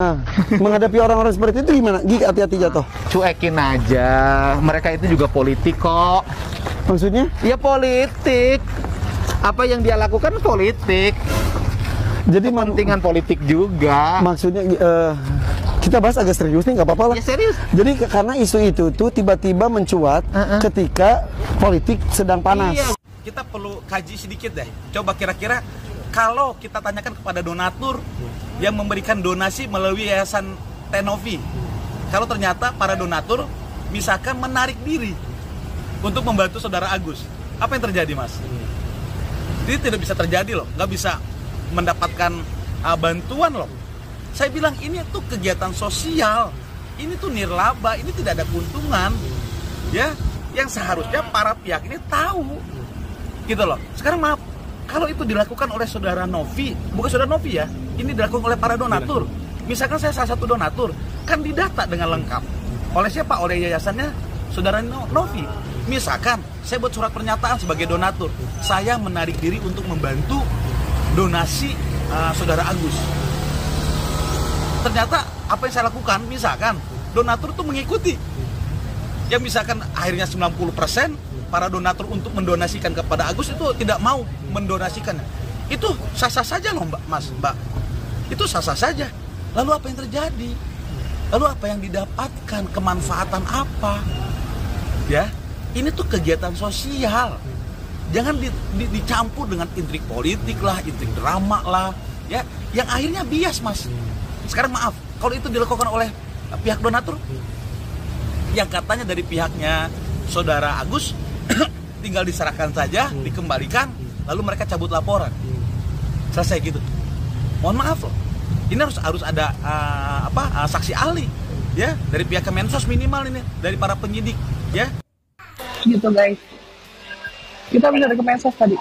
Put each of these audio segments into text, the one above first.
Nah, menghadapi orang-orang seperti itu gimana? Gigi, hati-hati jatuh. Cuekin aja. Mereka itu juga politik kok. Maksudnya? Ya politik. Apa yang dia lakukan politik. Jadi kepentingan politik juga. Maksudnya kita bahas agak serius nih, nggak apa-apa lah. Ya serius. Jadi karena isu itu tuh tiba-tiba mencuat ketika politik sedang panas. Iya. Kita perlu kaji sedikit deh. Coba kira-kira kalau kita tanyakan kepada donatur yang memberikan donasi melalui Yayasan Tenovi, kalau ternyata para donatur misalkan menarik diri untuk membantu saudara Agus, apa yang terjadi, Mas? Ini tidak bisa terjadi loh, nggak bisa mendapatkan bantuan loh. Saya bilang ini tuh kegiatan sosial, ini tuh nirlaba, ini tidak ada keuntungan, ya. Yang seharusnya para pihak ini tahu, gitu loh. Sekarang maaf, kalau itu dilakukan oleh saudara Novi, bukan saudara Novi ya, ini dilakukan oleh para donatur. Misalkan saya salah satu donatur, kan didata dengan lengkap. Oleh siapa? Oleh yayasannya saudara Novi. Misalkan saya buat surat pernyataan sebagai donatur, saya menarik diri untuk membantu donasi saudara Agus. Ternyata apa yang saya lakukan, misalkan donatur itu mengikuti. Yang misalkan akhirnya 90% para donatur untuk mendonasikan kepada Agus itu tidak mau mendonasikannya. Itu sah-sah saja loh Mbak. Itu sah-sah saja. Lalu apa yang terjadi? Lalu apa yang didapatkan? Kemanfaatan apa? Ya, ini tuh kegiatan sosial. Jangan dicampur dengan intrik politik lah, intrik drama lah, ya, yang akhirnya bias, Mas. Sekarang maaf, kalau itu dilakukan oleh pihak donatur, yang katanya dari pihaknya saudara Agus, tinggal diserahkan saja, dikembalikan, lalu mereka cabut laporan, selesai gitu. Mohon maaf loh, ini harus ada saksi ahli, ya, dari pihak Kemensos minimal ini, dari para penyidik, ya. Gitu guys. Kita bisa dari Kemensos tadi.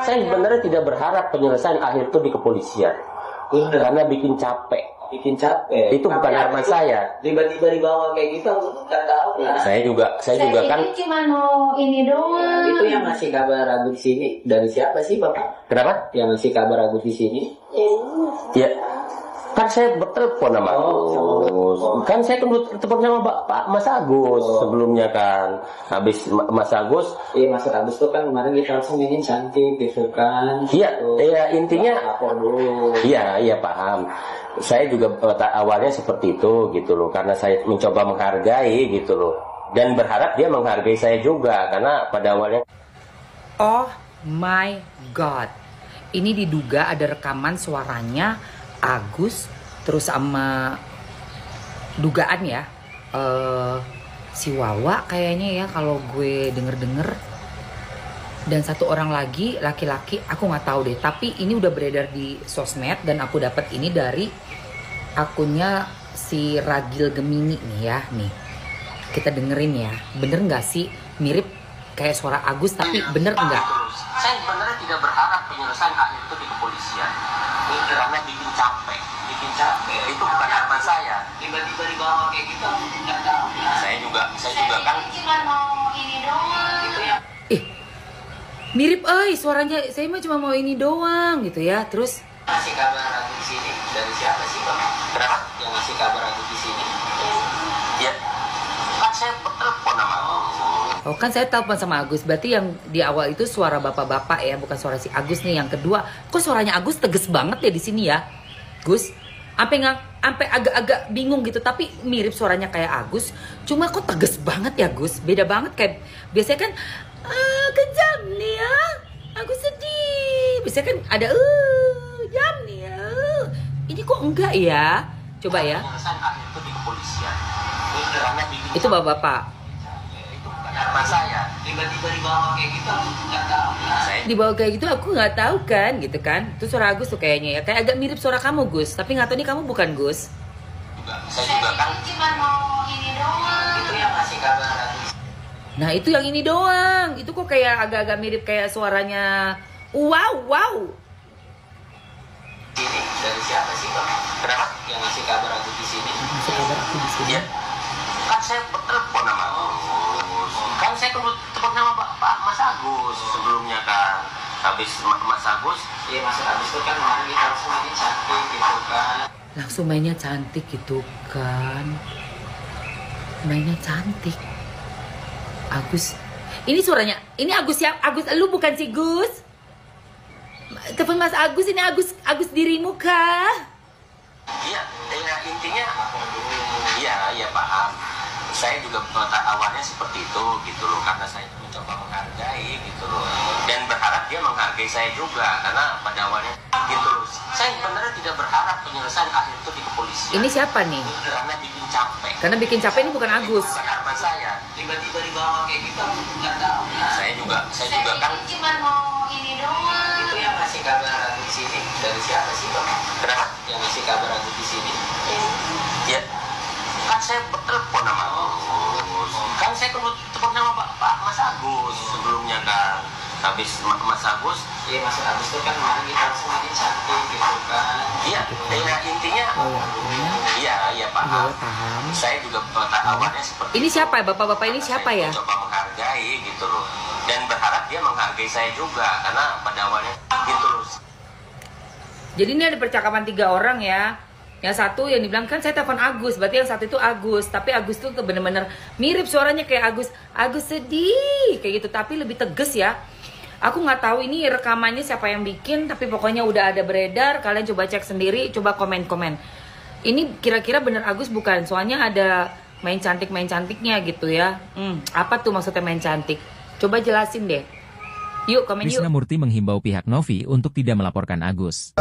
Saya sebenarnya tidak berharap penyelesaian akhir itu di kepolisian, karena bikin capek. Itu bukan harapan saya. Tiba-tiba dibawa kayak gitu, nggak tahu ya. Saya juga kan. Cuma mau ini doang. Itu yang ngasih kabar Agus di sini dari siapa sih Bapak? Kenapa? Yang ngasih kabar Agus di sini? Ya, kan saya bertelepon sama Agus. Kan saya telepon sama Pak Mas Agus sebelumnya kan. Habis Mas Agus. Iya, Mas Agus tuh kan kemarin kita langsung ingin cantik gitu kan. Iya, ya intinya. Lapor dulu. Iya paham. Saya juga awalnya seperti itu gitu loh, karena saya mencoba menghargai gitu loh, dan berharap dia menghargai saya juga, karena pada awalnya. Oh my god, ini diduga ada rekaman suaranya Agus terus sama dugaan ya si Wawa kayaknya ya, kalau gue denger, dan satu orang lagi laki-laki, aku nggak tahu deh, tapi ini udah beredar di sosmed dan aku dapat ini dari akunnya si Ragil Gemini nih ya, nih kita dengerin ya, bener nggak sih mirip kayak suara Agus, tapi bener nggak? Saya sebenarnya tidak berharap penyelesaian akhir itu di kepolisian, karena bikin capek. Itu bukan harapan saya. Tiba-tiba dibawa kayak gitu, nggak tahu ya. Saya juga kan. Cuma mau ini doang. Itu ya. Mirip, suaranya saya mah cuma mau ini doang gitu ya. Terus Ngasih kabar Agus di sini dari siapa sih Bapak? Kenapa? Yang ngasih kabar Agus di sini? Ya, kan saya bertelepon sama Agus. oh kan saya telepon sama Agus, berarti yang di awal itu suara bapak-bapak ya, bukan suara si Agus nih. Yang kedua, kok suaranya Agus tegas banget ya di sini ya, Gus? Sampai agak-agak bingung gitu, tapi mirip suaranya kayak Agus, cuma kok tegas banget ya Gus? Beda banget, kayak biasanya kan kejam nih ya, aku sedih. Biasanya kan ada jam nih ya. Ini kok enggak ya? Coba ya. Itu di kepolisian. Itu bapak-bapak. Itu bukan harapan saya. Tiba-tiba dibawa kayak gitu, nggak tahu ya. Dibawa kayak gitu aku nggak tahu kan, gitu kan? Itu suara Agus tuh kayaknya ya, kayak agak mirip suara kamu Gus, tapi nggak tahu nih kamu bukan Gus. Saya juga kan. Cuma mau ini doang. Itu yang ngasih kabar Agus. Nah itu yang ini doang. Itu kok kayak agak-agak mirip kayak suaranya wow. Ini dari siapa sih Bapak? Kenapa? Yang ngasih kabar Agus di sini? Ngasih kabar aku di sini. Ya, kan saya bertelepon sama Agus. Kan saya telepon sama habis Mas Agus. Iya, Mas Agus itu kan kemarin kita langsung mainnya cantik gitu kan. Langsung mainnya cantik gitu kan. Mainnya cantik. Agus. Ini suaranya. Ini Agus yang Agus, lu bukan si Gus. Telepon Mas Agus, ini Agus dirimu kah? Iya, ya intinya iya paham. Saya juga awalnya seperti itu gitu loh, karena saya mencoba menghargai gitu loh, dan berharap dia menghargai saya juga, karena pada awalnya gitu loh. Saya sebenarnya tidak berharap penyelesaian akhir itu di kepolisian. Ini siapa nih? Karena bikin capek. Karena bikin capek ini bukan Agus. Harapan saya tiba-tiba dibawa kayak gitu, nggak tahu. Saya juga kan Cuma mau ini doang. Itu yang ngasih kabar aku di sini dari siapa sih, Bang? kenapa? Yang ngasih kabar aku di sini. Ya, kan saya bertelepon sama Agus. Kan saya telepon sama Pak Mas Agus sebelumnya kan. Habis Mas Agus. Iya, Mas Agus itu kan kemarin kita langsung mainnya cantik gitu kan. Iya, ya intinya. Iya paham. Paham. Saya juga awalnya seperti Ini siapa? Bapak-bapak ini siapa ya? Saya coba menghargai gitu loh, dan berharap dia menghargai saya juga, karena pada awalnya gitu loh. Jadi ini ada percakapan 3 orang ya. Yang satu yang dibilang kan saya telepon Agus, berarti yang satu itu Agus. Tapi Agus tuh bener-bener mirip suaranya kayak Agus. Agus sedih kayak gitu, tapi lebih tegas ya. Aku nggak tahu ini rekamannya siapa yang bikin, tapi pokoknya udah ada beredar. Kalian coba cek sendiri, coba komen-komen. Ini kira-kira bener Agus bukan? Soalnya ada main cantiknya gitu ya. Apa tuh maksudnya main cantik? Coba jelasin deh. Yuk komen yuk. Krisnamurti menghimbau pihak Novi untuk tidak melaporkan Agus.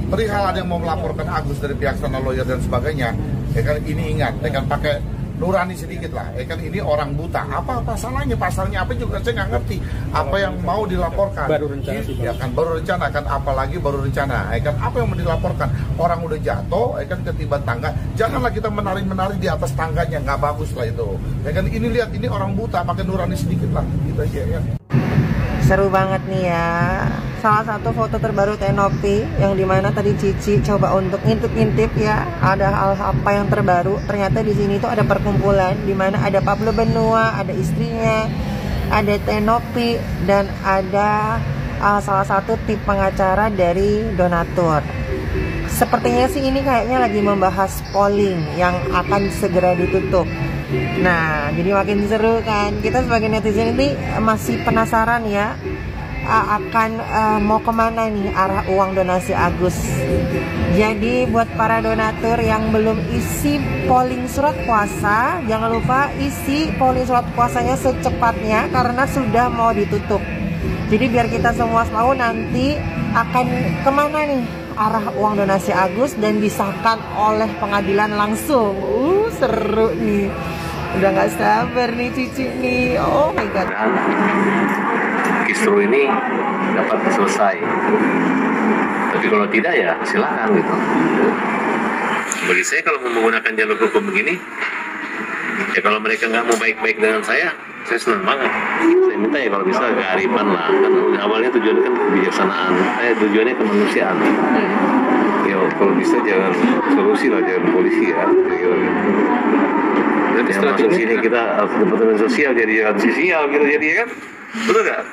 Perihal ada yang mau melaporkan Agus dari pihak sana lawyer dan sebagainya, ya kan ini ingat, ya kan pakai nurani sedikit lah, ya kan ini orang buta. Apa salahnya, pasalnya apa juga saya nggak ngerti. Apa yang mau dilaporkan? Baru rencana sih, ya kan baru rencana kan, apalagi baru rencana, ya kan apa yang mau dilaporkan? Orang udah jatuh, ya kan ketiban tangga. Janganlah kita menari-menari di atas tangganya, nggak bagus lah itu. Ya kan ini lihat, ini orang buta, pakai nurani sedikit lah, gitu aja ya. Seru banget nih ya. Salah satu foto terbaru Tenopi yang dimana tadi Cici coba untuk ngintip-ngintip ya, ada hal apa yang terbaru. Ternyata di sini tuh ada perkumpulan dimana ada Pablo Benua, ada istrinya, ada Tenopi, dan ada salah satu tim pengacara dari donatur. Sepertinya sih ini kayaknya lagi membahas polling yang akan segera ditutup. Nah, jadi makin seru kan. Kita sebagai netizen ini masih penasaran ya, akan mau kemana nih arah uang donasi Agus. Jadi buat para donatur yang belum isi polling surat kuasa, jangan lupa isi polling surat kuasanya secepatnya karena sudah mau ditutup. Jadi biar kita semua tahu nanti akan kemana nih arah uang donasi Agus dan disahkan oleh pengadilan langsung. Seru nih. Udah gak sabar nih Cici nih. Oh my god. Kisru ini dapat selesai. Tapi kalau tidak ya silakan gitu. Bagi saya kalau mau menggunakan jalur hukum begini, ya kalau mereka nggak mau baik-baik dengan saya senang banget. Saya minta ya kalau bisa kearifan lah. Kan awalnya tujuannya kan kebijaksanaan, tujuannya kemanusiaan. Ya kalau bisa jangan solusi lah, jangan polisi ya. Jadi masuk sini kita departemen sosial jadi sosial gitu jadi ya kan, betul nggak?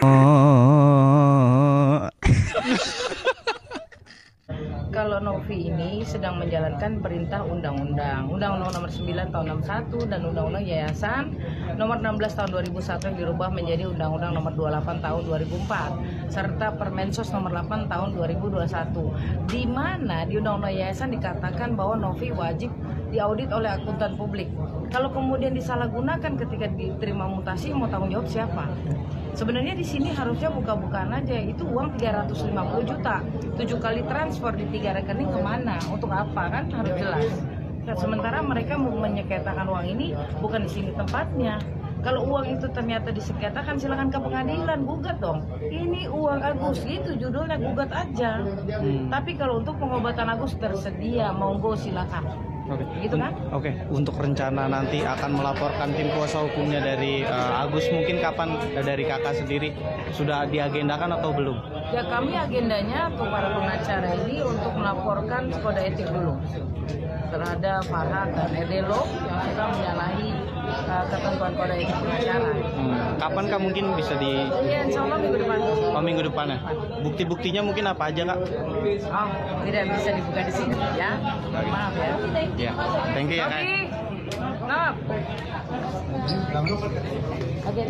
Kalau Novi ini sedang menjalankan perintah undang-undang nomor 9 tahun 61 dan undang-undang yayasan nomor 16 tahun 2001 yang dirubah menjadi undang-undang nomor 28 tahun 2004 serta Permensos nomor 8 tahun 2021, di mana di undang-undang yayasan dikatakan bahwa Novi wajib diaudit oleh akuntan publik. Kalau kemudian disalahgunakan ketika diterima mutasi, mau tanggung jawab siapa? Sebenarnya di sini harusnya buka-bukaan aja, itu uang 350 juta, 7 kali transfer di 3 rekening kemana, untuk apa, kan harus jelas. Nah, sementara mereka mau menyengketakan uang ini bukan di sini tempatnya. Kalau uang itu ternyata disengketakan, silakan ke pengadilan, gugat dong. Ini uang Agus, itu judulnya, gugat aja. Tapi kalau untuk pengobatan Agus tersedia, monggo silakan. Oke, gitu kan? Oke, untuk rencana nanti akan melaporkan tim kuasa hukumnya dari Agus, mungkin kapan dari kakak sendiri sudah diagendakan atau belum? Ya kami agendanya kepada pengacara ini untuk melaporkan kode etik dulu terhadap Farhat dan Edelo yang sudah menyalahi ketentuan kode etik pengacara. Kapan Kak mungkin bisa di... Iya, insya Allah minggu depan. Oh, minggu depan ya? Bukti-buktinya mungkin apa aja Kak? Oh, tidak bisa dibuka di sini ya. Maaf ya. Ya, thank you ya Kak. Oke.